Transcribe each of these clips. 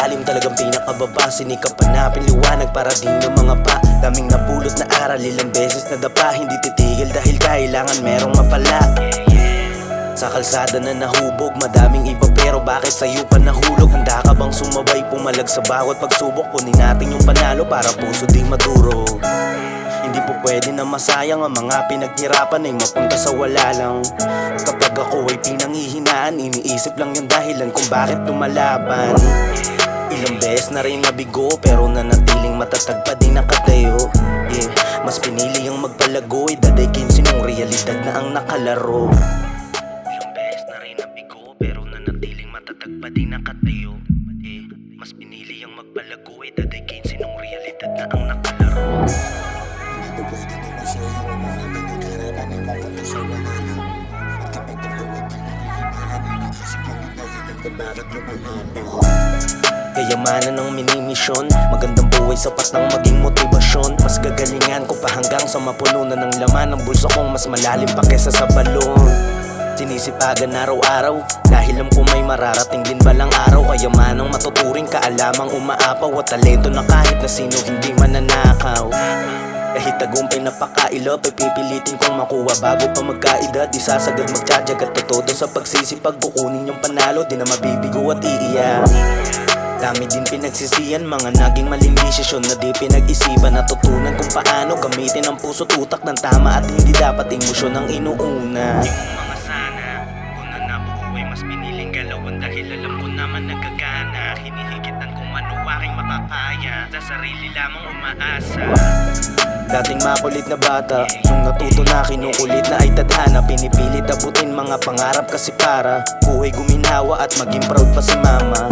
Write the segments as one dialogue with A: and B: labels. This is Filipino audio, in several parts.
A: pinakailalim, talagang pinakababa. Sinikap hanapin liwanag para din ng mga pa. Daming napulot na aral, ilang beses na dapa. Hindi titigil dahil kailangan merong mapala. Sa kalsada na nahubog, madaming iba pero bakit sa'yo pa nahulog? Handa ka bang sumabay, pumalag sa bawat pagsubok? Kunin natin yung panalo para puso di madurog. Hindi po pwede na masayang ang mga pinaghirapan ay mapunta sa wala lang. Kapag ako ay pinanghihinaan, iniisip lang yung dahilan kung bakit lumalaban. Ilang beses na rin nabigo pero nanatiling matatag pa din nakatayo. Mas pinili ang magpalago, idadaykin sinong realidad na ang nakalaro. Pero nanatiling matatag pa din nakatayo. Mas pinili ang magpalago, dadaykin sinong realidad na ang nakalaro.
B: Hindi ba pwede na masayang ang mga pinaghirapan ay mapunta sa wala lang. At kapag ako ay pinanghihinaan, iniisip lang yung dahilan kung bakit lumalaban.
A: Kayamanan ng minimisyon, magandang buhay sapat ng maging motibasyon. Mas gagalingan ko pa hanggang sa mapuno na ng laman ng bulsa kong mas malalim pa kesa sa balon. Sinisipagan araw-araw dahil alam ko may mararating din balang araw. Kayamanang matuturing, kaalamang umaapaw at talento na kahit na sino hindi mananakaw. Kahit tagumpay na pakailap ay pipilitin kong makuha bago pa magkaedad. Di sasagad magtsatsag at totodo sa pagsisipag. Kukunin yung panalo, di na mabibigo at iiyak. Dami din pinagsisiyan, mga naging maling desisyon na di pinag-isipan. Natutunan kung paano gamitin ang puso't utak ng tama at hindi dapat emosyon ang inuuna. Mas piniling galawan dahil alam ko naman nagagana. Hinihigitan kung ano aking makakaya, sa sarili lamang umaasa. Dating makulit na bata, nung natuto na kinukulit na ay tadhana. Pinipilit abutin mga pangarap kasi para buhay guminhawa at maging proud pa si mama.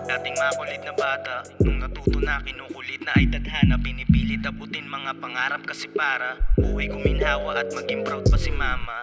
A: Dating makulit na bata, nung natuto na kinukulit na ay tadhana. Pinipilit abutin mga pangarap kasi para buhay guminhawa at maging proud pa si mama.